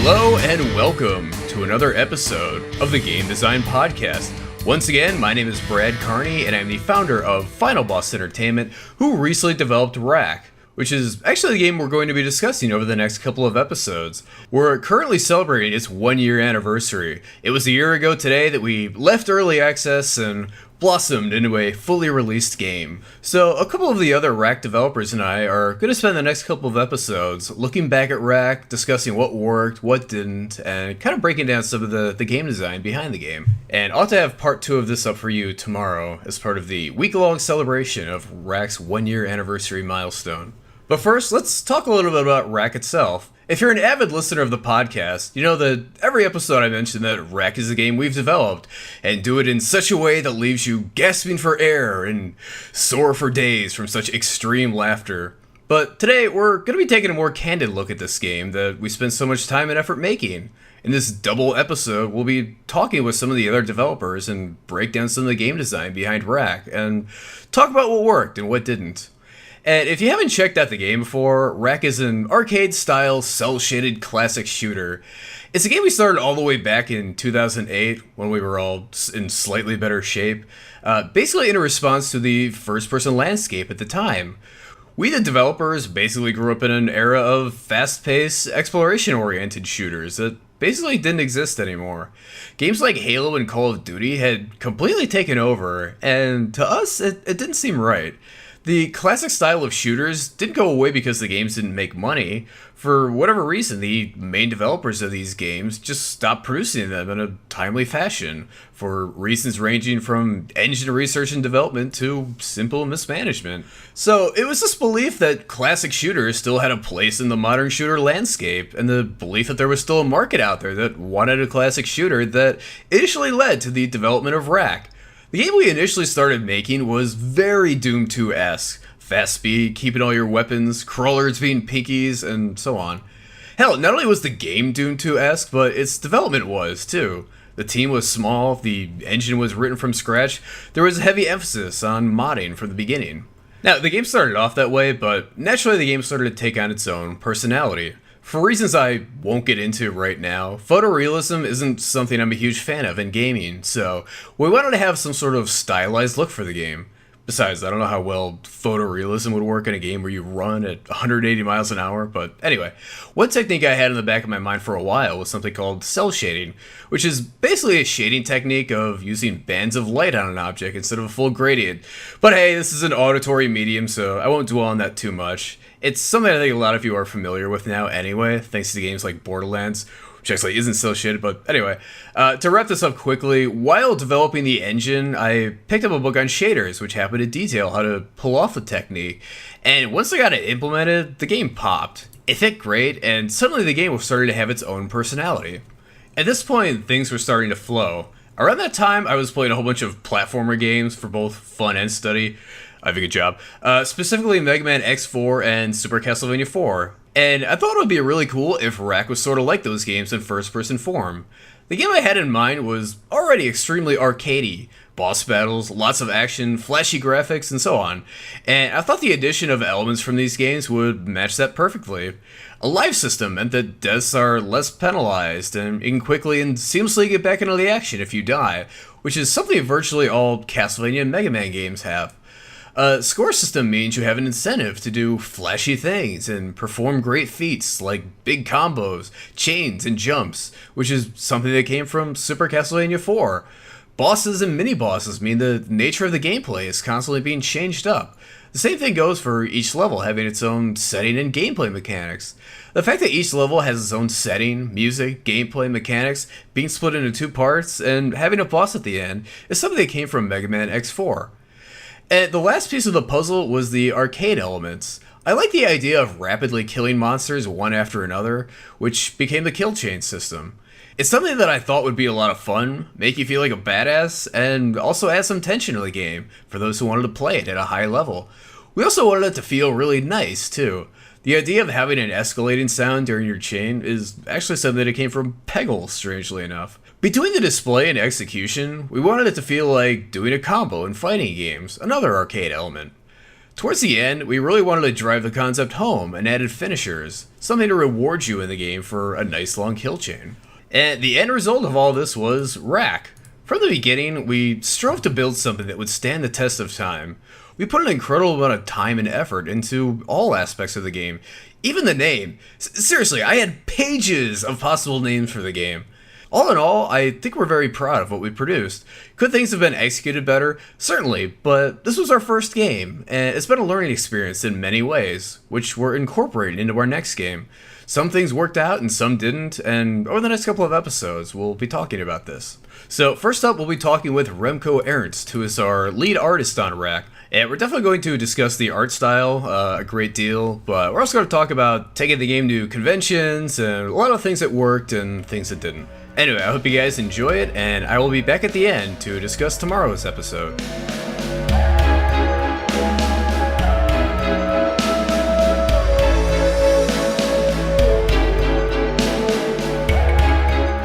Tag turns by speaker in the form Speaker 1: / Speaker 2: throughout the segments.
Speaker 1: Hello and welcome to another episode of the Game Design Podcast. Once again, my name is Brad Carney and I'm the founder of Final Boss Entertainment, who recently developed Wrack, which is actually the game we're going to be discussing over the next couple of episodes. We're currently celebrating its 1-year anniversary. It was a year ago today that we left early access and blossomed into a fully released game. So a couple of the other Wrack developers and I are going to spend the next couple of episodes looking back at Wrack, discussing what worked, what didn't, and kind of breaking down some of the game design behind the game. And I'll have to have part 2 of this up for you tomorrow as part of the week-long celebration of Wrack's 1-year anniversary milestone. But first, let's talk a little bit about Wrack itself. If you're an avid listener of the podcast, you know that every episode I mention that Wrack is a game we've developed, and do it in such a way that leaves you gasping for air and sore for days from such extreme laughter. But today, we're going to be taking a more candid look at this game that we spent so much time and effort making. In this double episode, we'll be talking with some of the other developers and break down some of the game design behind Wrack, and talk about what worked and what didn't. And if you haven't checked out the game before, Wrack is an arcade-style, cel-shaded classic shooter. It's a game we started all the way back in 2008, when we were all in slightly better shape, basically in response to the first-person landscape at the time. We, the developers, basically grew up in an era of fast-paced, exploration-oriented shooters that basically didn't exist anymore. Games like Halo and Call of Duty had completely taken over, and to us, it didn't seem right. The classic style of shooters didn't go away because the games didn't make money. For whatever reason, the main developers of these games just stopped producing them in a timely fashion, for reasons ranging from engine research and development to simple mismanagement. So it was this belief that classic shooters still had a place in the modern shooter landscape, and the belief that there was still a market out there that wanted a classic shooter that initially led to the development of Wrack. The game we initially started making was very Doom 2-esque. Fast speed, keeping all your weapons, crawlers being pinkies, and so on. Hell, not only was the game Doom 2-esque, but its development was, too. The team was small, the engine was written from scratch, there was a heavy emphasis on modding from the beginning. Now, the game started off that way, but naturally the game started to take on its own personality. For reasons I won't get into right now, photorealism isn't something I'm a huge fan of in gaming, so we wanted to have some sort of stylized look for the game. Besides, I don't know how well photorealism would work in a game where you run at 180 miles an hour, but anyway. One technique I had in the back of my mind for a while was something called cel shading, which is basically a shading technique of using bands of light on an object instead of a full gradient. But hey, this is an auditory medium, so I won't dwell on that too much. It's something I think a lot of you are familiar with now anyway, thanks to games like Borderlands, which actually isn't so shit, but anyway. To wrap this up quickly, while developing the engine, I picked up a book on shaders, which happened to detail how to pull off the technique. And once I got it implemented, the game popped. It fit great, and suddenly the game was starting to have its own personality. At this point, things were starting to flow. Around that time, I was playing a whole bunch of platformer games for both fun and study. I have a good job. Specifically Mega Man X4 and Super Castlevania 4. And I thought it would be really cool if Wrack was sort of like those games in first-person form. The game I had in mind was already extremely arcadey. Boss battles, lots of action, flashy graphics, and so on. And I thought the addition of elements from these games would match that perfectly. A life system meant that deaths are less penalized, and you can quickly and seamlessly get back into the action if you die, which is something virtually all Castlevania and Mega Man games have. A score system means you have an incentive to do flashy things and perform great feats like big combos, chains, and jumps, which is something that came from Super Castlevania 4. Bosses and mini-bosses mean the nature of the gameplay is constantly being changed up. The same thing goes for each level having its own setting and gameplay mechanics. The fact that each level has its own setting, music, gameplay, mechanics, being split into 2 parts, and having a boss at the end is something that came from Mega Man X4. And the last piece of the puzzle was the arcade elements. I like the idea of rapidly killing monsters one after another, which became the kill chain system. It's something that I thought would be a lot of fun, make you feel like a badass, and also add some tension to the game for those who wanted to play it at a high level. We also wanted it to feel really nice, too. The idea of having an escalating sound during your chain is actually something that came from Peggle, strangely enough. Between the display and execution, we wanted it to feel like doing a combo in fighting games, another arcade element. Towards the end, we really wanted to drive the concept home and added finishers, something to reward you in the game for a nice long kill chain. And the end result of all this was Wrack. From the beginning, we strove to build something that would stand the test of time. We put an incredible amount of time and effort into all aspects of the game. Even the name. Seriously, I had pages of possible names for the game. All in all, I think we're very proud of what we produced. Could things have been executed better? Certainly, but this was our first game, and it's been a learning experience in many ways, which we're incorporating into our next game. Some things worked out and some didn't, and over the next couple of episodes, we'll be talking about this. So first up, we'll be talking with Remco Ernst, who is our lead artist on Wrack. And we're definitely going to discuss the art style a great deal, but we're also going to talk about taking the game to conventions and a lot of things that worked and things that didn't. Anyway, I hope you guys enjoy it, and I will be back at the end to discuss tomorrow's episode.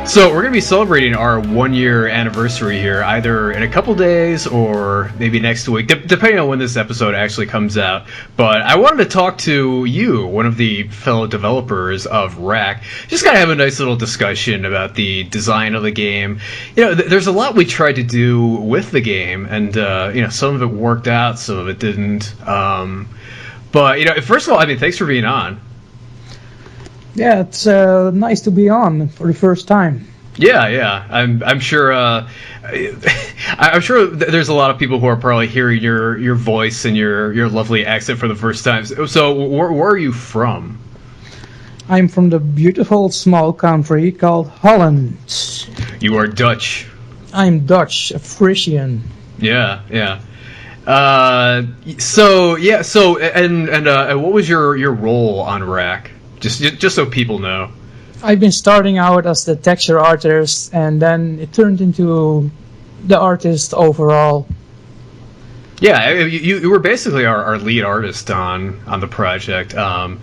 Speaker 1: So we're going to be celebrating our 1-year anniversary here, either in a couple days or maybe next week, depending on when this episode actually comes out. But I wanted to talk to you, one of the fellow developers of Wrack, just kind of have a nice little discussion about the design of the game. You know, there's a lot we tried to do with the game, and you know, some of it worked out, some of it didn't. But you know, first of all, I mean, thanks for being on.
Speaker 2: Yeah, it's nice to be on for the first time.
Speaker 1: Yeah. I'm sure. I'm sure there's a lot of people who are probably hearing your voice and your lovely accent for the first time. So where are you from?
Speaker 2: I'm from the beautiful small country called Holland.
Speaker 1: You are Dutch.
Speaker 2: I'm Dutch, a Frisian.
Speaker 1: Yeah. So what was your role on Wrack? Just so people know.
Speaker 2: I've been starting out as the texture artist, and then it turned into the artist overall.
Speaker 1: Yeah, you were basically our lead artist on the project. And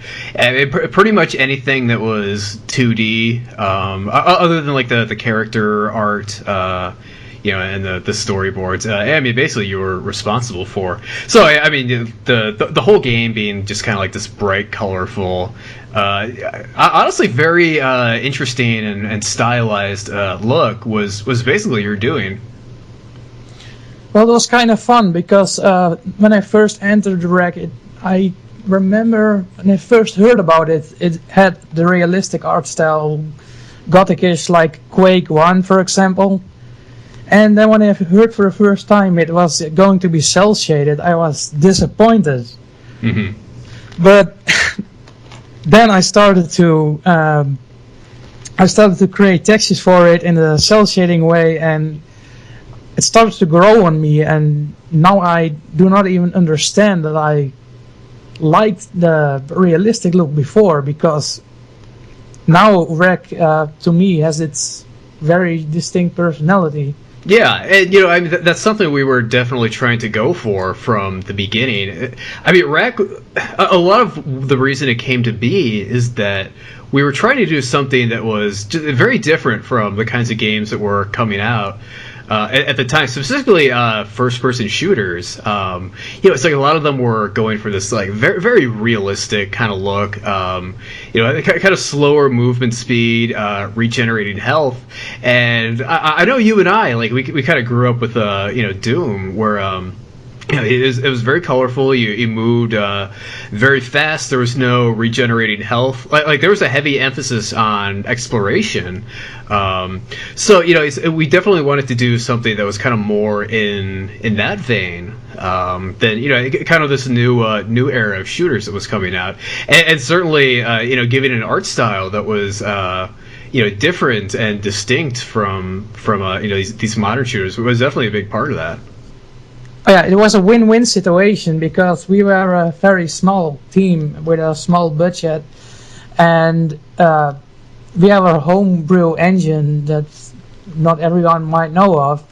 Speaker 1: pretty much anything that was 2D, other than like the character art, you know, and the storyboards. I mean, basically, you were responsible for. So, I mean, the whole game being just kind of like this bright, colorful, honestly, very interesting and stylized look was basically your doing.
Speaker 2: Well, it was kind of fun because when I first entered the Wrack, I remember when I first heard about it, it had the realistic art style, gothic-ish, like Quake 1, for example. And then when I heard for the first time it was going to be cel-shaded, I was disappointed.
Speaker 1: Mm-hmm.
Speaker 2: But then I started to create textures for it in a cel-shading way, and it started to grow on me. And now I do not even understand that I liked the realistic look before, because now Wrack to me has its very distinct personality.
Speaker 1: Yeah, and you know, I mean, that's something we were definitely trying to go for from the beginning. I mean, Wrack, a lot of the reason it came to be is that we were trying to do something that was very different from the kinds of games that were coming out at the time, specifically first-person shooters. You know, it's like a lot of them were going for this like very, very realistic kind of look. You know, kind of slower movement speed, regenerating health, and I know you and I like we kind of grew up with you know, Doom, where you know, it was very colorful. You moved very fast. There was no regenerating health. Like there was a heavy emphasis on exploration. So you know, we definitely wanted to do something that was kind of more in that vein than, you know, kind of this new era of shooters that was coming out, and certainly you know, giving an art style that was you know, different and distinct from you know, these modern shooters was definitely a big part of that.
Speaker 2: Yeah, it was a win-win situation because we were a very small team with a small budget, and we have a homebrew engine that not everyone might know of,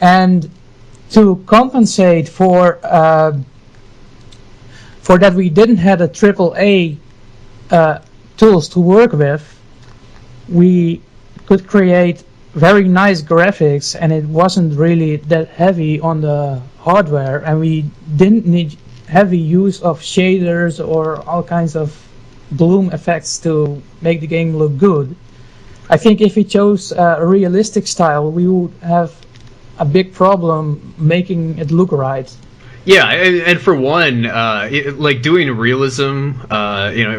Speaker 2: and to compensate for that we didn't have a AAA tools to work with, we could create very nice graphics, and it wasn't really that heavy on the hardware, and we didn't heavy use of shaders or all kinds of bloom effects to make the game look good. I think if we chose a realistic style, we would have a big problem making it look right.
Speaker 1: Yeah, and for one, like doing realism,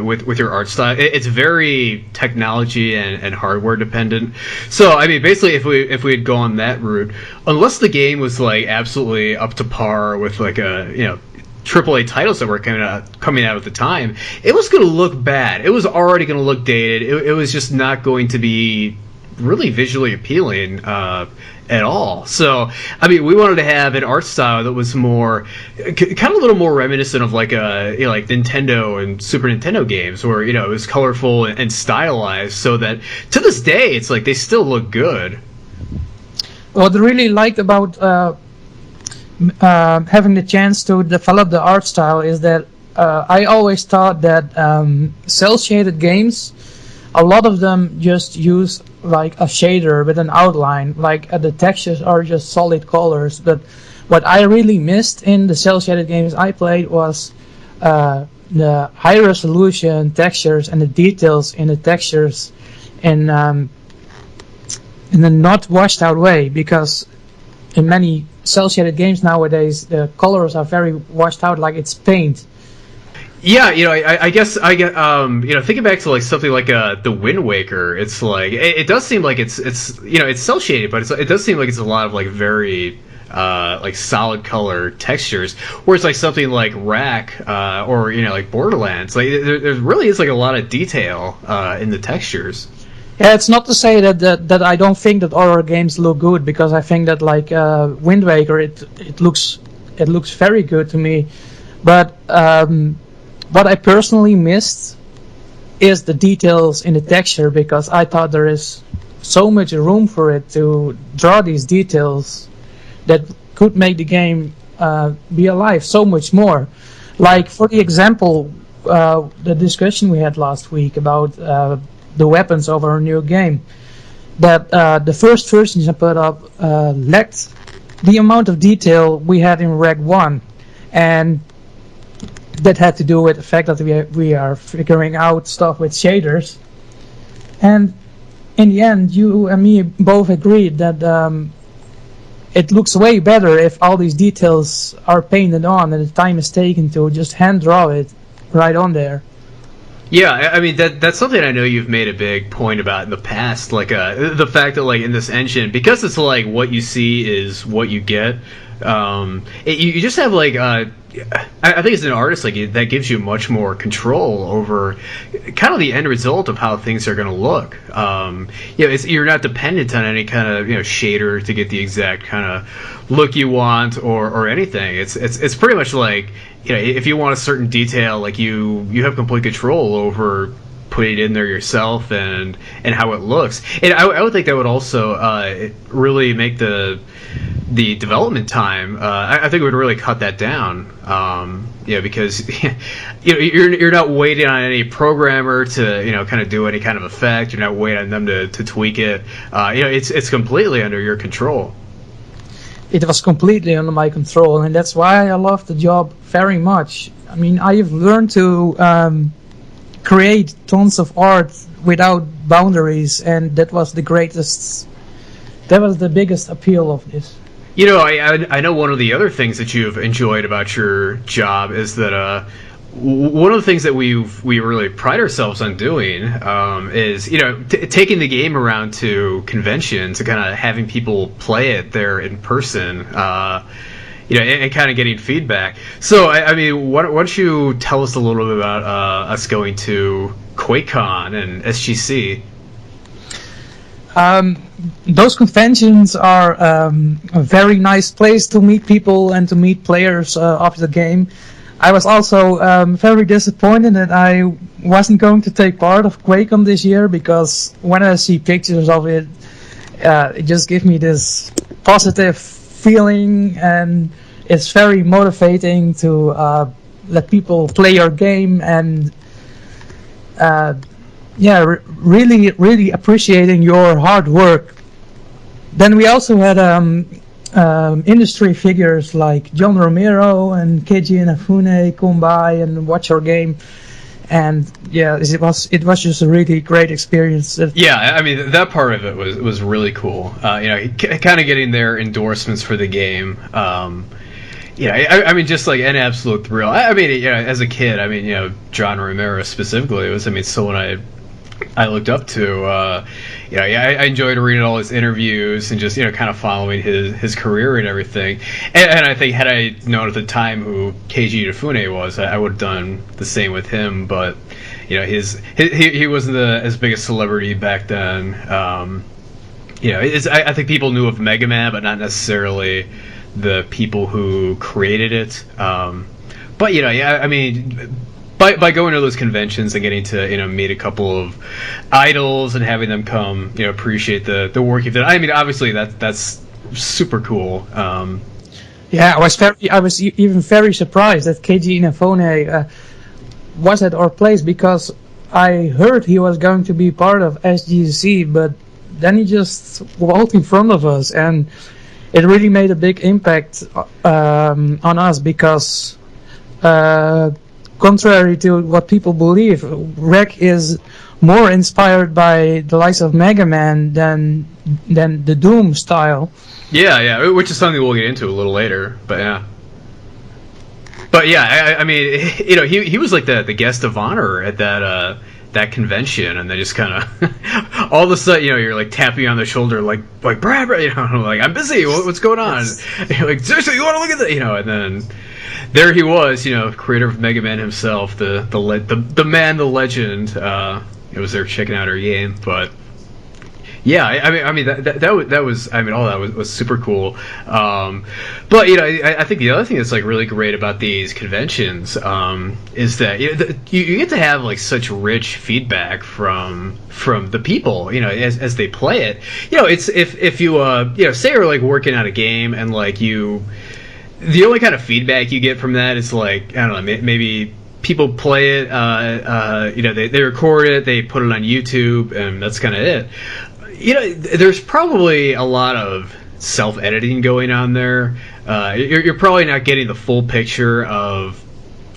Speaker 1: with your art style, it's very technology and hardware dependent. So, I mean, basically, if we had gone that route, unless the game was like absolutely up to par with like AAA titles that were coming out at the time, it was going to look bad. It was already going to look dated. It was just not going to be really visually appealing at all. So, I mean, we wanted to have an art style that was more, kind of a little more reminiscent of like like Nintendo and Super Nintendo games, where it was colorful and stylized, so that to this day it's like they still look good.
Speaker 2: What I really liked about having the chance to develop the art style is that I always thought that cel shaded games, a lot of them just use like a shader with an outline, like the textures are just solid colors. But what I really missed in the cel shaded games I played was the high resolution textures and the details in the textures in a not washed out way, because in many cel shaded games nowadays the colors are very washed out, like it's paint.
Speaker 1: Yeah, I guess I get thinking back to like something like the Wind Waker. It's like it does seem like it's it's cel shaded, but it does seem like it's a lot of like very like solid color textures. Whereas like something like Wrack or like Borderlands, like there really is like a lot of detail in the textures.
Speaker 2: Yeah, it's not to say that I don't think that horror games look good, because I think that like Wind Waker, it looks very good to me, but what I personally missed is the details in the texture, because I thought there is so much room for it to draw these details that could make the game be alive so much more. Like, for the example, the discussion we had last week about the weapons of our new game, that the first versions I put up lacked the amount of detail we had in Reg 1, and that had to do with the fact that we are figuring out stuff with shaders. And in the end, you and me both agreed that it looks way better if all these details are painted on and the time is taken to just hand draw it right on there.
Speaker 1: Yeah, I mean that's something I know you've made a big point about in the past, like the fact that like in this engine, because it's like what you see is what you get. You just have like I think as an artist, like that gives you much more control over kind of the end result of how things are going to look. You're not dependent on any kind of shader to get the exact kind of look you want or anything. It's pretty much like if you want a certain detail, like you have complete control over putting it in there yourself and how it looks. And I would think that would also really make the development time. I think it would really cut that down. Because you're not waiting on any programmer to kind of do any kind of effect. You're not waiting on them to tweak it. It's completely under your control.
Speaker 2: It was completely under my control, and that's why I love the job very much. I mean, I've learned to create tons of art without boundaries, and that was the biggest appeal of this.
Speaker 1: I know one of the other things that you've enjoyed about your job is that one of the things that we really pride ourselves on doing is taking the game around to conventions and kind of having people play it there in person, and kind of getting feedback. So I mean, why don't you tell us a little bit about us going to QuakeCon and SGC?
Speaker 2: Those conventions are a very nice place to meet people and to meet players of the game. I was also very disappointed that I wasn't going to take part of QuakeCon this year, because when I see pictures of it, it just gives me this positive feeling, and it's very motivating to let people play your game, and really appreciating your hard work. Then we also had industry figures like John Romero and Keiji Inafune come by and watch our game. And yeah, it was just a really great experience.
Speaker 1: Yeah, I mean that part of it was really cool. Kind of getting their endorsements for the game. I mean, just like an absolute thrill. I mean, as a kid, I mean, John Romero specifically was, someone I looked up to. I enjoyed reading all his interviews and just kind of following his career and everything. And I think had I known at the time who Keiji Inafune was, I would have done the same with him. But he wasn't as big a celebrity back then. I think people knew of Mega Man, but not necessarily the people who created it. I mean, by going to those conventions and getting to meet a couple of idols and having them come appreciate the work you've done. I mean, obviously that's super cool.
Speaker 2: Yeah, I was even very surprised that Keiji Inafune was at our place, because I heard he was going to be part of SGC, but then he just walked in front of us, and it really made a big impact on us, because contrary to what people believe, Wrack is more inspired by the likes of Mega Man than the Doom style.
Speaker 1: Yeah, which is something we'll get into a little later, but yeah. But yeah, I mean, he was like the guest of honor at that convention, and they just kind of all of a sudden, you're like tapping on the shoulder, like Brad, like I'm busy. What's going on? You're like, seriously, you want to look at that? And then there he was, creator of Mega Man himself, the man, the legend. It was there checking out our game, but. Yeah, I mean that was all that was super cool. But I think the other thing that's like really great about these conventions is that you get to have like such rich feedback from the people as they play it. It's if you say you're like working on a game and like the only kind of feedback you get from that is like, I don't know, maybe people play it, they record it, they put it on YouTube, and that's kind of it. There's probably a lot of self-editing going on there. You're probably not getting the full picture of,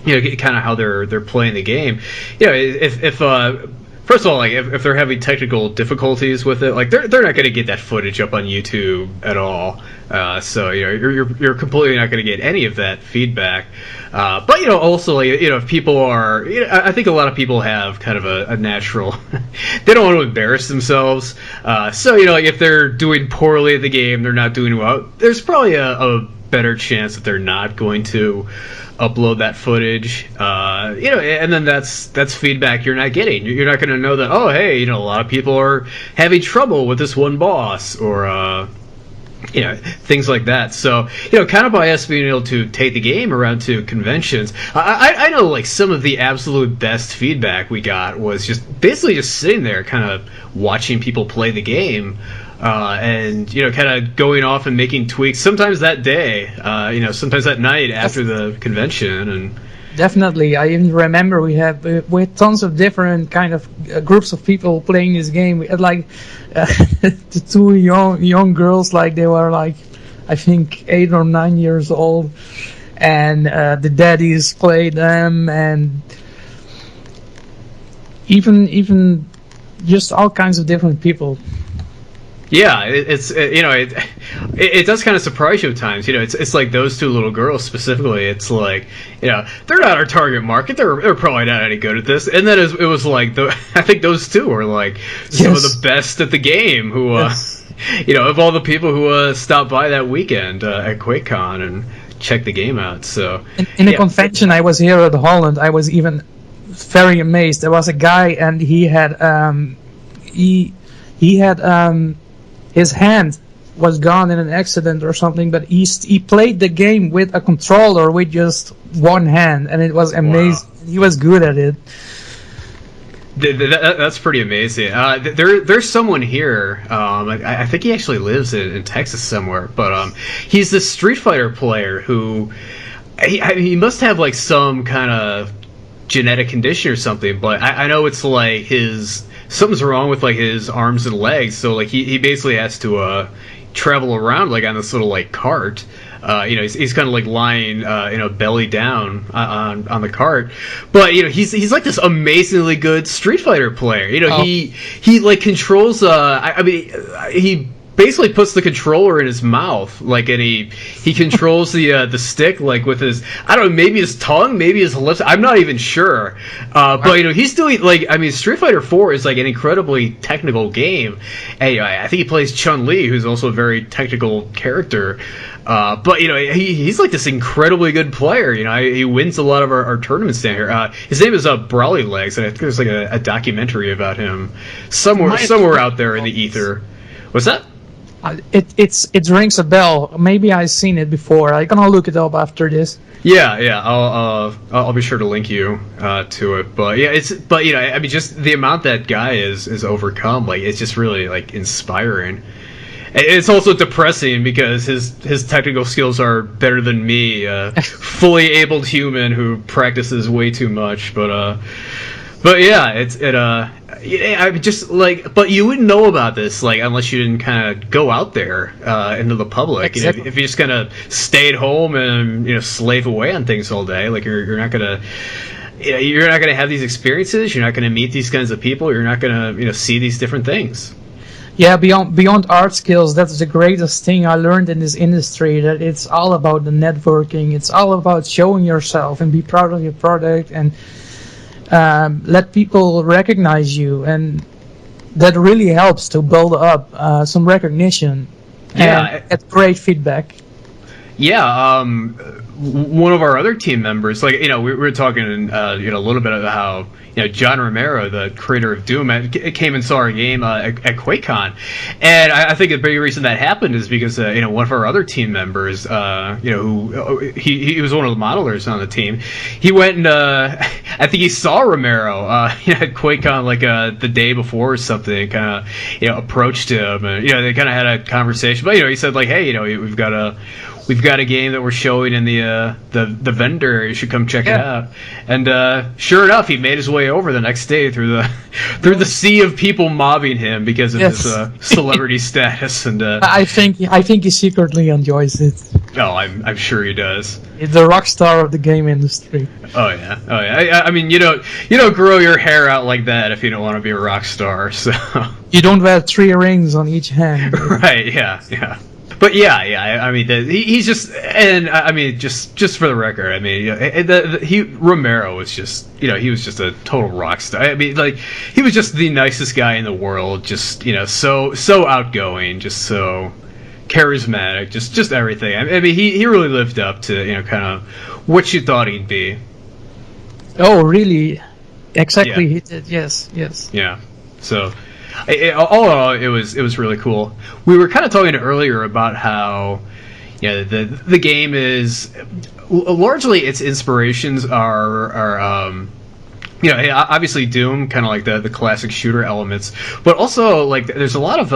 Speaker 1: kind of how they're playing the game. If first of all, like if they're having technical difficulties with it, like they're not going to get that footage up on YouTube at all. So you're completely not going to get any of that feedback. But also like if people are, I think a lot of people have kind of a natural, they don't want to embarrass themselves. So like if they're doing poorly at the game, they're not doing well, there's probably a better chance that they're not going to upload that footage, and then that's feedback you're not getting. You're not going to know that, oh hey, a lot of people are having trouble with this one boss, or things like that. So kind of by us being able to take the game around to conventions, I know like some of the absolute best feedback we got was just basically just sitting there kind of watching people play the game. And kind of going off and making tweaks. Sometimes that day, sometimes that night after the convention, and
Speaker 2: definitely, I even remember we had tons of different kind of groups of people playing this game. We had like the two young girls, like they were like I think 8 or 9 years old, and the daddies played them, and even just all kinds of different people.
Speaker 1: Yeah, it does kind of surprise you at times. It's like those two little girls specifically. It's like, they're not our target market. They're probably not any good at this. And then it was like I think those two were like some of the best at the game. Who, of all the people who stopped by that weekend at QuakeCon and checked the game out. So
Speaker 2: in the convention I was here at Holland, I was even very amazed. There was a guy, and he had his hand was gone in an accident or something, but he played the game with a controller with just one hand, and it was amazing. Wow. He was good at it.
Speaker 1: That's pretty amazing. There's someone here. I think he actually lives in Texas somewhere, but he's this Street Fighter player who he must have like some kind of genetic condition or something. But I know it's like something's wrong with like his arms and legs, so like he basically has to travel around like on this little like cart. He's kind of like lying, belly down on the cart, but he's like this amazingly good Street Fighter player. He like controls. He basically puts the controller in his mouth, like, and he controls the stick like with his, I don't know, maybe his tongue, maybe his lips. I'm not even sure. But he's doing Street Fighter 4 is like an incredibly technical game. And I think he plays Chun-Li, who's also a very technical character. But he's like this incredibly good player. He wins a lot of our tournaments down here. His name is Brawly Legs, and I think there's like a documentary about him somewhere out there in the ether. What's that?
Speaker 2: It rings a bell. Maybe I've seen it before. I'm gonna look it up after this.
Speaker 1: Yeah. I'll be sure to link you to it. But yeah, just the amount that guy is overcome, like, it's just really like inspiring. It's also depressing because his technical skills are better than me, fully abled human who practices way too much. But yeah, I'm just like, but you wouldn't know about this like unless you didn't kind of go out there into the public.
Speaker 2: Exactly.
Speaker 1: If you just kind of stay at home and slave away on things all day, like you're not gonna. You're not going to have these experiences. You're not going to meet these kinds of people. You're not going to see these different things.
Speaker 2: Yeah, beyond art skills, that's the greatest thing I learned in this industry, that it's all about the networking. It's all about showing yourself and be proud of your product and let people recognize you. And that really helps to build up some recognition and get great feedback.
Speaker 1: Yeah, one of our other team members, like, we were talking, a little bit about how, John Romero, the creator of Doom, came and saw our game at QuakeCon, and I think a big reason that happened is because, one of our other team members, who he was one of the modelers on the team, he went and I think he saw Romero at QuakeCon like the day before or something, kind of approached him, and they kind of had a conversation, but he said like, hey, we've got a game that we're showing in the vendor. You should come check it out. And sure enough, he made his way over the next day through the sea of people mobbing him because of his celebrity status. And
Speaker 2: I think he secretly enjoys it.
Speaker 1: Oh, I'm sure he does.
Speaker 2: He's the rock star of the game industry.
Speaker 1: Oh yeah. I mean, you don't grow your hair out like that if you don't want to be a rock star. So
Speaker 2: you don't wear 3 rings on each hand.
Speaker 1: Right? Yeah. But yeah. I mean, he's just, and I mean, just for the record, I mean, Romero was just, he was just a total rock star. I mean, like, he was just the nicest guy in the world. Just, so outgoing, just so charismatic, just everything. I mean, he really lived up to, kind of what you thought he'd be.
Speaker 2: Oh, really? Exactly, yeah. He did. Yes.
Speaker 1: Yeah. So. All in all, it was really cool. We were kind of talking earlier about how, the game is largely its inspirations are obviously Doom, kind of like the classic shooter elements, but also like there's a lot of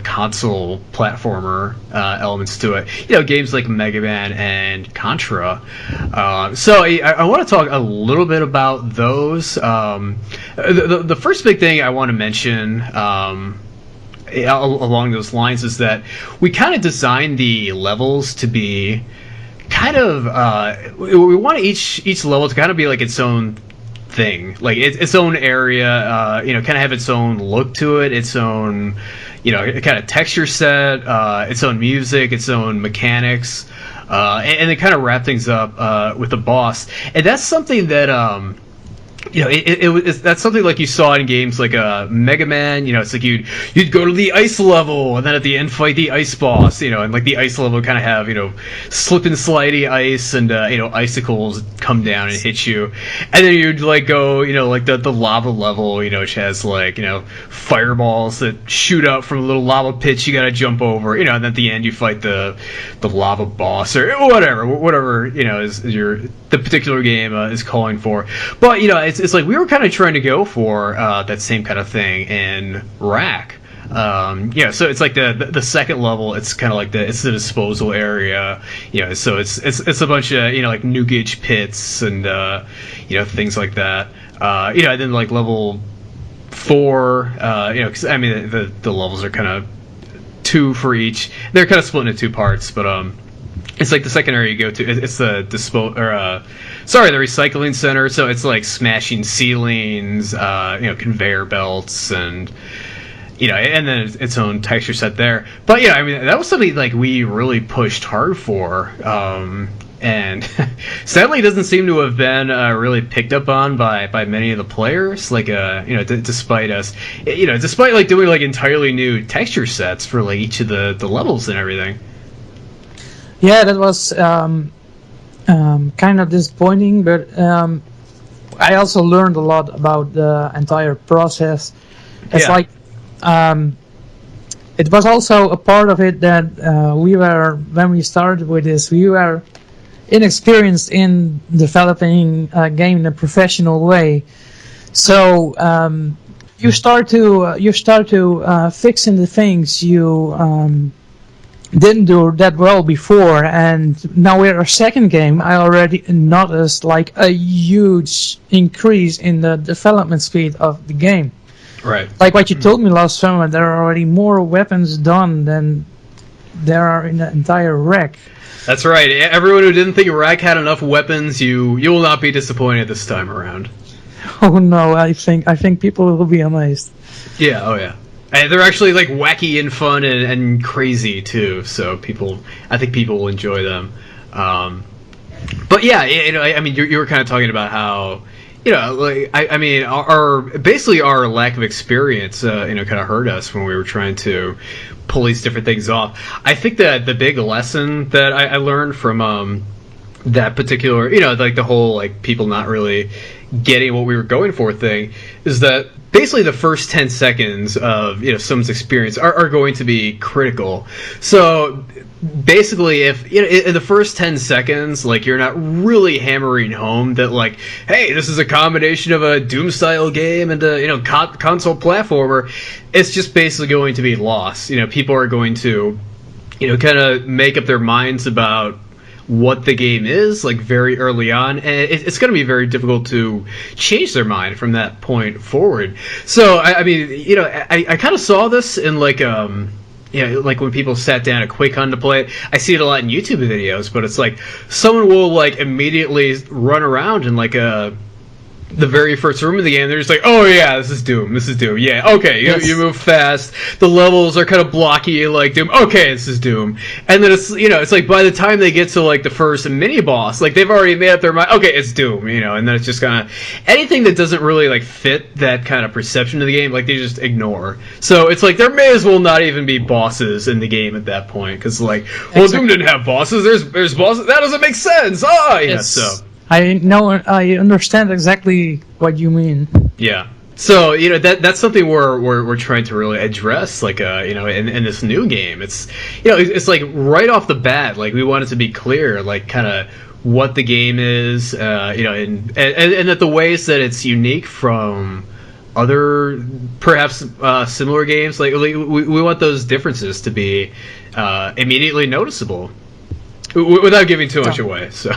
Speaker 1: console platformer elements to it. Games like Mega Man and Contra. So I want to talk a little bit about those. The first big thing I want to mention along those lines is that we kind of designed the levels to be kind of we want each level to kind of be like its own thing, like its own area, kind of have its own look to it, its own, kind of texture set, its own music, its own mechanics, and then kind of wrap things up with the boss. And that's something that that's something like you saw in games like Mega Man. It's like you'd go to the ice level and then at the end fight the ice boss. And like the ice level kind of have slip and slidey ice and icicles come down and hit you, and then you'd like go like the lava level, which has like fireballs that shoot out from a little lava pits you got to jump over. And then at the end you fight the lava boss or whatever is the particular game is calling for. But it's like we were kind of trying to go for that same kind of thing in Wrack. So it's like the second level. It's kind of like it's the disposal area. So it's a bunch of like new gauge pits and things like that. And then like level 4. 'Cause I mean the levels are kind of 2 for each. They're kind of split into 2 parts, but it's like the second area you go to. It's the the recycling center. So it's like smashing ceilings, conveyor belts, and and then its own texture set there. But yeah, I mean that was something like we really pushed hard for. And sadly, it doesn't seem to have been really picked up on by many of the players. Like, despite us, despite like doing like entirely new texture sets for like each of the levels and everything.
Speaker 2: Yeah, that was kind of disappointing, but I also learned a lot about the entire process. It's like it was also a part of it that when we started with this, we were inexperienced in developing a game in a professional way. So you start to fixing the things you didn't do that well before, and now with our second game, I already noticed like a huge increase in the development speed of the game.
Speaker 1: Right.
Speaker 2: Like what you told me last summer, there are already more weapons done than there are in the entire Wrack.
Speaker 1: That's right. Everyone who didn't think Wrack had enough weapons, you will not be disappointed this time around.
Speaker 2: Oh no, I think people will be amazed.
Speaker 1: Yeah, oh yeah. And they're actually like wacky and fun and crazy too, so I think people will enjoy them. But yeah, I mean, you were kind of talking about how, like I mean, our lack of experience, kind of hurt us when we were trying to pull these different things off. I think that the big lesson that I learned from that particular, like the whole like people not really getting what we were going for thing is that basically the first 10 seconds of someone's experience are going to be critical. So basically, if in the first 10 seconds, like you're not really hammering home that like, hey, this is a combination of a Doom style game and a console platformer, it's just basically going to be lost. People are going to kind of make up their minds about what the game is like very early on, and it's going to be very difficult to change their mind from that point forward. So I mean, I kind of saw this in like like when people sat down at QuakeCon to play it. I see it a lot in YouTube videos, but it's like someone will like immediately run around in like the very first room of the game. They're just like, oh yeah, this is Doom, yeah, okay,
Speaker 2: Yes.
Speaker 1: you move fast, the levels are kind of blocky like Doom, okay, this is Doom. And then it's like by the time they get to like the first mini boss, like they've already made up their mind, okay, it's Doom, and then it's just kind of anything that doesn't really like fit that kind of perception of the game, like they just ignore. So it's like there may as well not even be bosses in the game at that point, because like, well,
Speaker 2: Exactly.
Speaker 1: Doom didn't have bosses, there's bosses, that doesn't make sense. So
Speaker 2: I know, I understand exactly what you mean.
Speaker 1: yeah. So that's something we're trying to really address, like in this new game. It's it's like right off the bat, like we want it to be clear, like kind of what the game is, and that the ways that it's unique from other perhaps similar games, like we want those differences to be immediately noticeable without giving too much away. So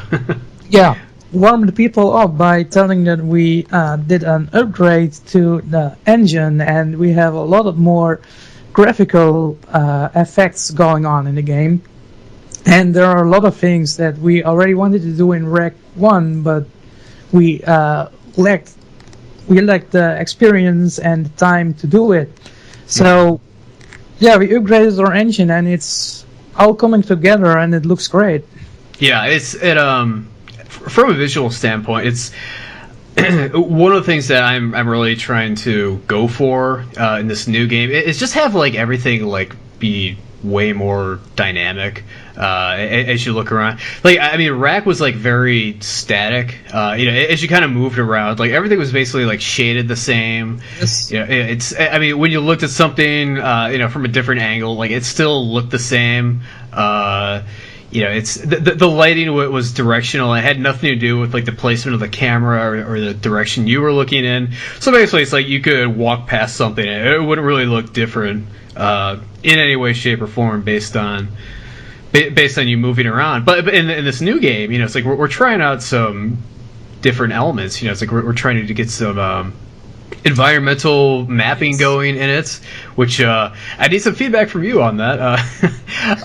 Speaker 2: Yeah, warm the people up by telling that we did an upgrade to the engine, and we have a lot of more graphical effects going on in the game. And there are a lot of things that we already wanted to do in Wrack 1, but we lacked the experience and the time to do it. So yeah, we upgraded our engine, and it's all coming together, and it looks great.
Speaker 1: yeah, from a visual standpoint, it's one of the things that I'm really trying to go for in this new game is just have like everything like be way more dynamic as you look around. Like I mean, Wrack was like very static. As you kind of moved around, like everything was basically like shaded the same.
Speaker 2: Yes.
Speaker 1: It's. I mean, when you looked at something, from a different angle, like it still looked the same. It's the lighting was directional. It had nothing to do with like the placement of the camera or the direction you were looking in. So basically, it's like you could walk past something and it wouldn't really look different in any way, shape, or form based on you moving around. But in this new game, it's like we're trying out some different elements. It's like we're trying to get some environmental mapping going in it, which I need some feedback from you on that.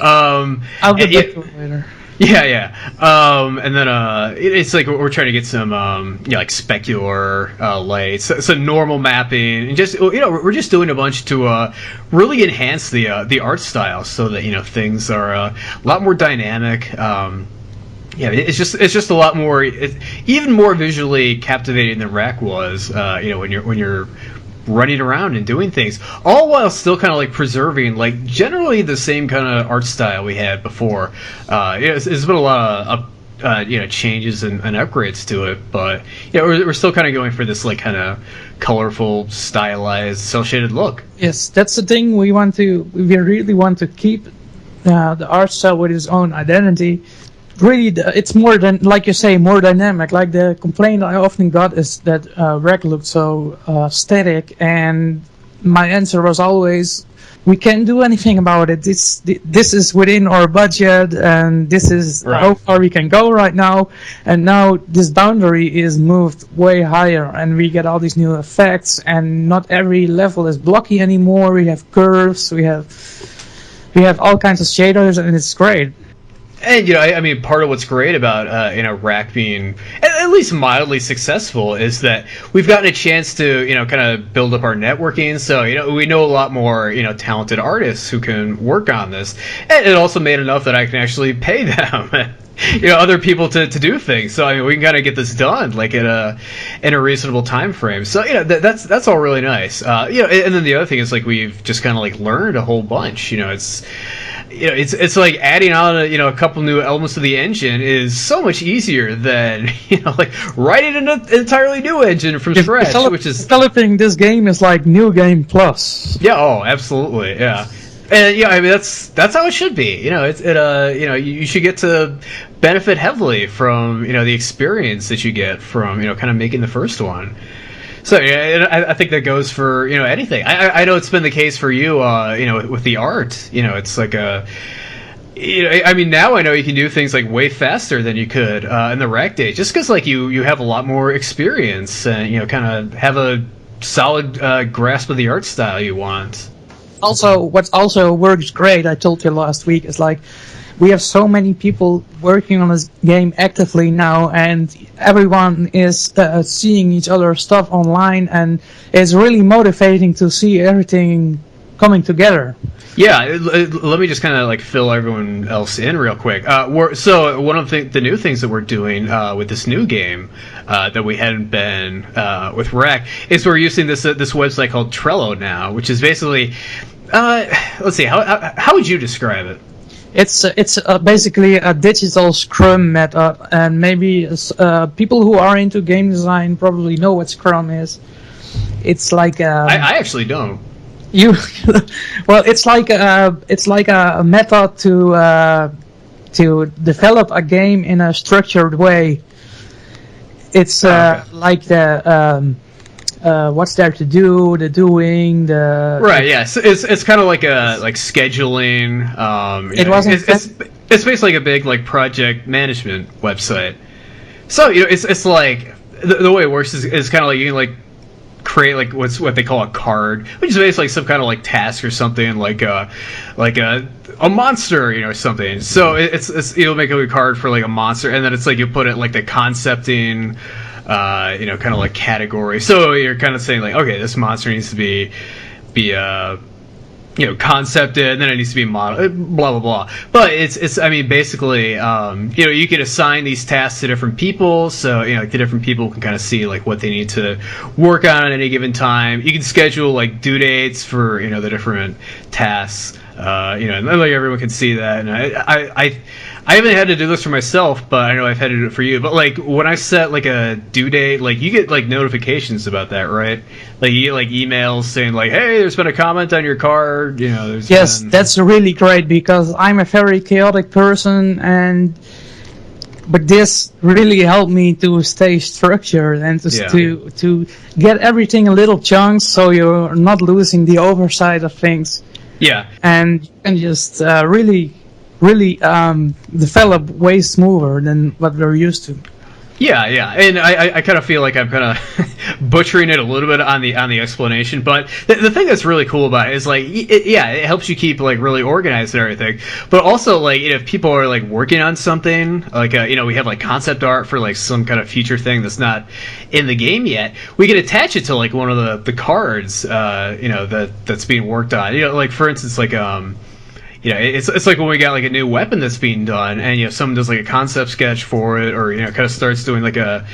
Speaker 2: I'll get back to it later.
Speaker 1: Yeah. And then it's like we're trying to get some like specular lights, some normal mapping, and just we're just doing a bunch to really enhance the art style so that things are a lot more dynamic. Yeah, it's just a lot more, even more visually captivating than Wrack was. When you're running around and doing things, all while still kind of like preserving like generally the same kind of art style we had before. It's been a lot of changes and upgrades to it, but we're still kind of going for this like kind of colorful, stylized, cel shaded look.
Speaker 2: Yes, that's the thing we really want to keep the art style with its own identity. Really, it's more than, like you say, more dynamic. Like the complaint I often got is that Wrack looked so static, and my answer was always, we can't do anything about it. This is within our budget, and this is how far we can go right now. And now this boundary is moved way higher, and we get all these new effects, and not every level is blocky anymore. We have curves, we have all kinds of shaders, and it's great.
Speaker 1: And I mean, part of what's great about Wrack being at least mildly successful is that we've gotten a chance to kind of build up our networking. So we know a lot more talented artists who can work on this, and it also made enough that I can actually pay them. Other people to do things. So I mean, we can kind of get this done like in a reasonable time frame. So that's all really nice. And then the other thing is like we've just kind of like learned a whole bunch. It's like adding on a couple new elements to the engine is so much easier than like writing an entirely new engine from scratch, which is
Speaker 2: developing this game is like new game plus.
Speaker 1: Yeah. Oh, absolutely. Yeah. And I mean that's how it should be. You should get to benefit heavily from the experience that you get from kind of making the first one. So I think that goes for anything. I know it's been the case for you with the art. It's like I mean, now I know you can do things like way faster than you could in the Wrack days, just because like you have a lot more experience and kind of have a solid grasp of the art style you want.
Speaker 2: Also, what also works great, I told you last week, is like we have so many people working on this game actively now, and everyone is seeing each other's stuff online, and it's really motivating to see everything coming together.
Speaker 1: Yeah, let me just kind of like fill everyone else in real quick. So one of the new things that we're doing with this new game that we hadn't been with Wrack is we're using this website called Trello now, which is basically let's see, how would you describe it?
Speaker 2: It's basically a digital Scrum method, and maybe people who are into game design probably know what Scrum is. It's like
Speaker 1: I actually don't.
Speaker 2: Well, it's like a method to develop a game in a structured way. It's like the what's there to do, the doing, the
Speaker 1: right. Yeah, so it's kind of like a scheduling. It's basically like a big like project management website. So it's like the way it works is kind of like you can like create like what they call a card, which is basically some kind of like task or something like a monster or something. So it's you'll make a card for like a monster, and then it's like you put it like the concepting kind of like category. So you're kind of saying like, okay, this monster needs to be concepted, and then it needs to be modeled, blah blah blah. But it's I mean basically you can assign these tasks to different people, so the different people can kind of see like what they need to work on at any given time. You can schedule like due dates for the different tasks, and like everyone can see that. And I haven't had to do this for myself, but I know I've had to do it for you. But like when I set like a due date, like you get like notifications about that, right? Like you get like emails saying like, "Hey, there's been a comment on your card."
Speaker 2: Yes, that's really great because I'm a very chaotic person, but this really helped me to stay structured and to get everything in little chunks, so you're not losing the oversight of things.
Speaker 1: Yeah,
Speaker 2: and just really develop way smoother than what we're used to.
Speaker 1: Yeah, and I kind of feel like I'm kind of butchering it a little bit on the explanation, but the thing that's really cool about it is like, it helps you keep like really organized and everything, but also like if people are like working on something, like we have like concept art for like some kind of future thing that's not in the game yet, we can attach it to like one of the cards, that's being worked on. Like for instance, like it's like when we got like a new weapon that's being done, and someone does like a concept sketch for it, or kind of starts doing like a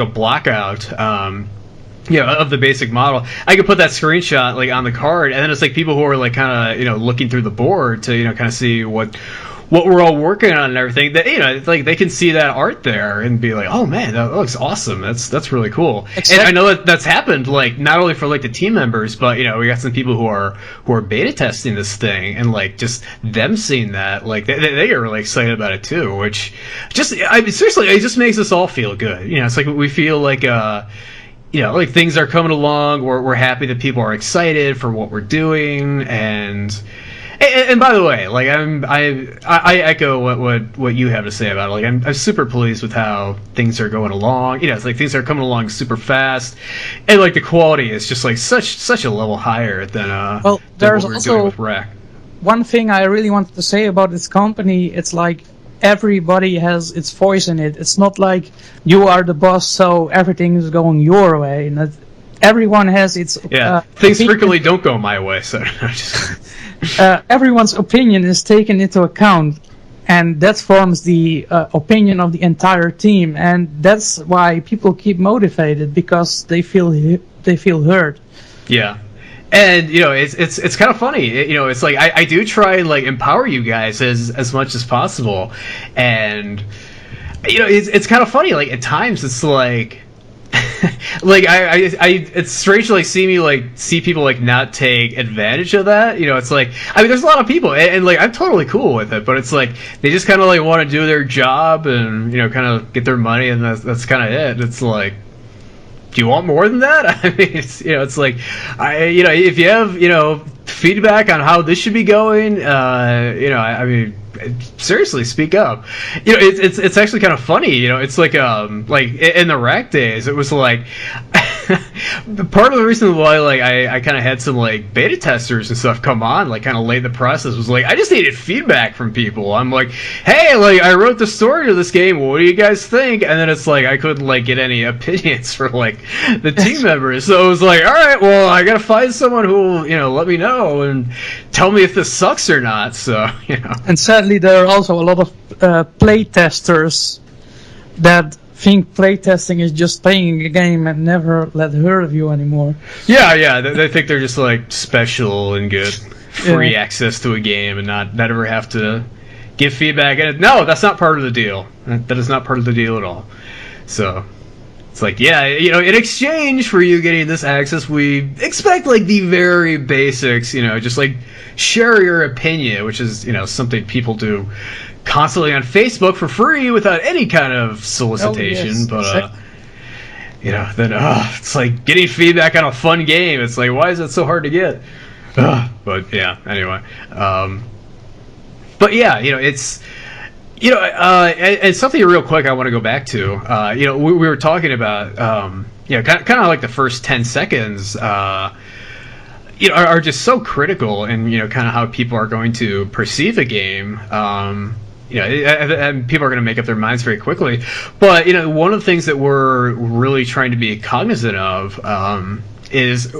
Speaker 1: block out, of the basic model. I could put that screenshot like on the card, and then it's like people who are like kind of looking through the board to kind of see what we're all working on and everything. That it's like they can see that art there and be like, oh man, that looks awesome. That's really cool. Exactly. And I know that's happened like not only for like the team members, but we got some people who are beta testing this thing, and like just them seeing that, like they are really excited about it too. Which seriously, it just makes us all feel good. It's like we feel like like things are coming along. We're happy that people are excited for what we're doing. And by the way, like I echo what you have to say about it. Like I'm super pleased with how things are going along. It's like things are coming along super fast, and like the quality is just like such a level higher than
Speaker 2: there's
Speaker 1: what we're
Speaker 2: also
Speaker 1: doing with Wrack.
Speaker 2: One thing I really wanted to say about this company. It's like everybody has its voice in it. It's not like you are the boss, so everything is going your way. And everyone has its
Speaker 1: things frequently don't go my way. So just.
Speaker 2: Everyone's opinion is taken into account, and that forms the opinion of the entire team, and that's why people keep motivated, because they feel heard.
Speaker 1: Yeah, and it's kind of funny. It's like I do try and like empower you guys as much as possible, and it's kind of funny. Like at times it's like. Like it's strange to like see people like not take advantage of that. It's like there's a lot of people, and like I'm totally cool with it, but it's like they just kind of like want to do their job and kind of get their money, and that's kind of it. It's like, do you want more than that? I mean, it's like if you have feedback on how this should be going, I mean. Seriously, speak up. It's actually kind of funny. It's like in the Wrack days, it was like part of the reason why like I kind of had some like beta testers and stuff come on like kind of late in the process was like I just needed feedback from people. I'm like, hey, like I wrote the story of this game. What do you guys think? And then it's like I couldn't like get any opinions from like the team members. So it was like, all right, well I gotta find someone who will let me know and tell me if this sucks or not. So
Speaker 2: And sadly, there are also a lot of play testers that think playtesting is just playing a game and never let heard of you anymore.
Speaker 1: Yeah, they think they're just like special and good, free access to a game and not ever have to give feedback. And no, that's not part of the deal. That is not part of the deal at all. So it's like, in exchange for you getting this access, we expect like the very basics, just like share your opinion, which is, something people do constantly on Facebook for free without any kind of solicitation.
Speaker 2: Yes,
Speaker 1: but, then it's like getting feedback on a fun game. It's like, why is it so hard to get? But yeah, anyway. But yeah, it's... and something real quick I want to go back to. We were talking about, kind of like the first 10 seconds, are just so critical in, kind of how people are going to perceive a game. And people are going to make up their minds very quickly. But, one of the things that we're really trying to be cognizant of is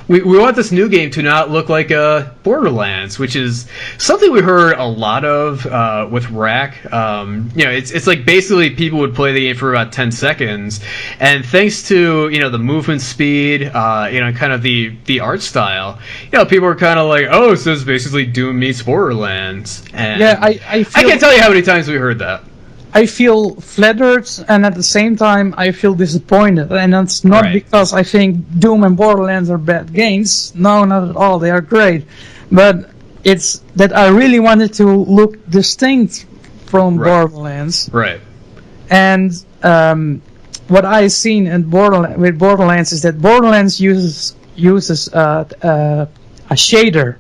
Speaker 1: we want this new game to not look like a Borderlands, which is something we heard a lot of with Wrack. It's like basically people would play the game for about 10 seconds, and thanks to the movement speed, kind of the art style, people are kind of like, oh, so it's basically Doom meets Borderlands. And I can't tell you how many times we heard that.
Speaker 2: I feel flattered, and at the same time I feel disappointed, and that's not because I think Doom and Borderlands are bad games. No, not at all. They are great, but it's that I really wanted to look distinct from Borderlands. Right. And what I've seen in with Borderlands is that Borderlands uses a shader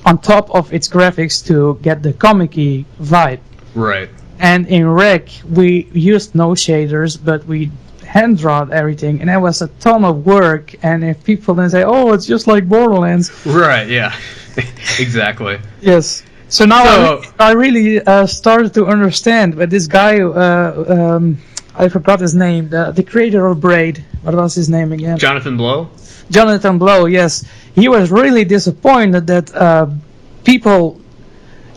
Speaker 2: on top of its graphics to get the comic-y vibe.
Speaker 1: Right.
Speaker 2: And in Wrack, we used no shaders, but we hand drawed everything, and that was a ton of work. And if people then say, "Oh, it's just like Borderlands,"
Speaker 1: Right? Yeah, exactly.
Speaker 2: yes. So now I really started to understand. But this guy, I forgot his name, the creator of Braid. What was his name again?
Speaker 1: Jonathan Blow.
Speaker 2: Jonathan Blow. Yes, he was really disappointed that people,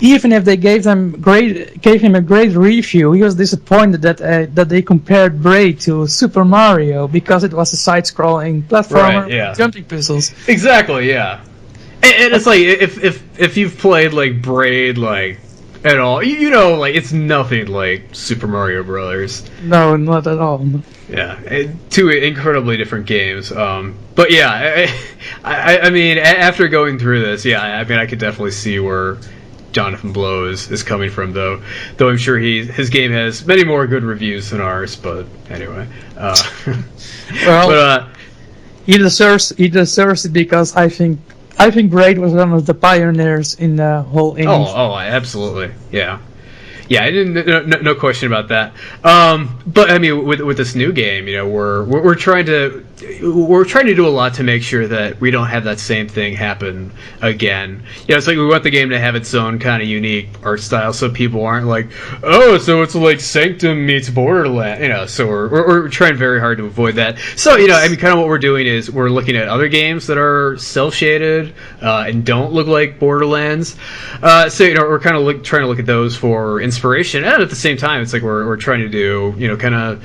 Speaker 2: even if they gave him a great review, he was disappointed that they compared Braid to Super Mario because it was a side-scrolling platformer with jumping puzzles.
Speaker 1: Exactly, yeah. And it's like if you've played like Braid like at all, you know, like it's nothing like Super Mario Brothers.
Speaker 2: No, not at all.
Speaker 1: Yeah, two incredibly different games. But yeah, I mean, after going through this, yeah, I mean, I could definitely see where Jonathan Blow is coming from, though I'm sure his game has many more good reviews than ours. But anyway,
Speaker 2: well, he deserves it because I think Braid was one of the pioneers in the whole indie.
Speaker 1: Oh, absolutely, yeah. Yeah, I didn't. No question about that. But I mean, with this new game, you know, we're trying to do a lot to make sure that we don't have that same thing happen again. You know, it's like we want the game to have its own kind of unique art style, so people aren't like, oh, so it's like Sanctum meets Borderlands. You know, so we're trying very hard to avoid that. So you know, I mean, kind of what we're doing is we're looking at other games that are cel shaded and don't look like Borderlands. So you know, we're kind of trying to look at those for inspiration, and at the same time, it's like we're trying to do, you know, kind of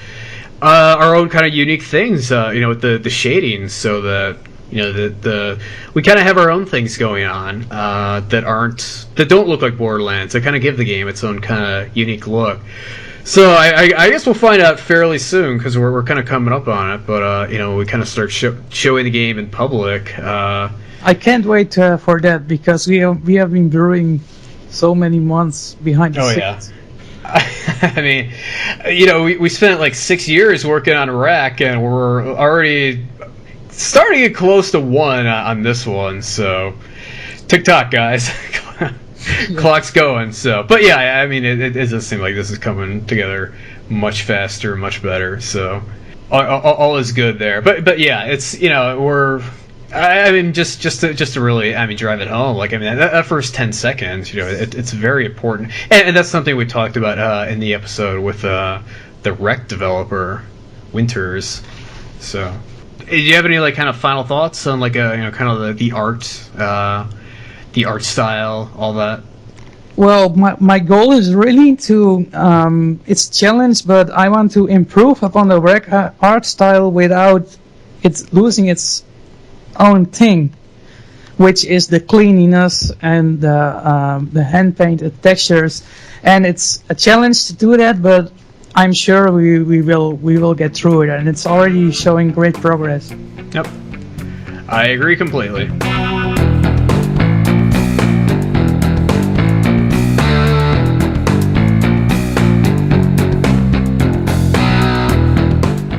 Speaker 1: our own kind of unique things, you know, with the shading, so that, you know, the we kind of have our own things going on that don't look like Borderlands, that kind of give the game its own kind of unique look. So I guess we'll find out fairly soon, because we're kind of coming up on it. But you know, we kind of start showing the game in public.
Speaker 2: I can't wait for that, because we have been brewing so many months behind the scenes.
Speaker 1: Yeah. I mean, you know, we spent like 6 years working on Wrack, and we're already starting to get close to 1 on this one. So, TikTok, guys. Clock's going. So, but yeah, I mean, it does seem like this is coming together much faster, much better. So, all is good there. But yeah, it's, you know, I mean, just to really, I mean, drive it home. Like, I mean, that first 10 seconds, you know, it's very important, and that's something we talked about in the episode with the Wrack developer, Winters. So, do you have any like kind of final thoughts on like you know, kind of the art style, all that?
Speaker 2: Well, my goal is really to it's challenge, but I want to improve upon the Wrack art style without it losing its own thing, which is the cleanliness and the hand painted textures, and it's a challenge to do that, but I'm sure we will get through it, and it's already showing great progress.
Speaker 1: Yep, I agree completely.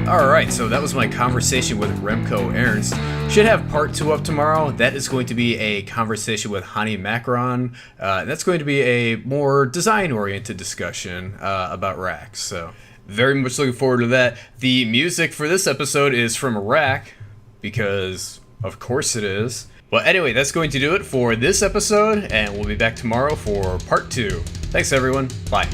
Speaker 1: Alright, so that was my conversation with Remco Ernst. Should have part 2 up tomorrow. That is going to be a conversation with Hani Macron. That's going to be a more design-oriented discussion about Wrack. So, very much looking forward to that. The music for this episode is from Wrack, because of course it is. But anyway, that's going to do it for this episode, and we'll be back tomorrow for part 2. Thanks, everyone. Bye.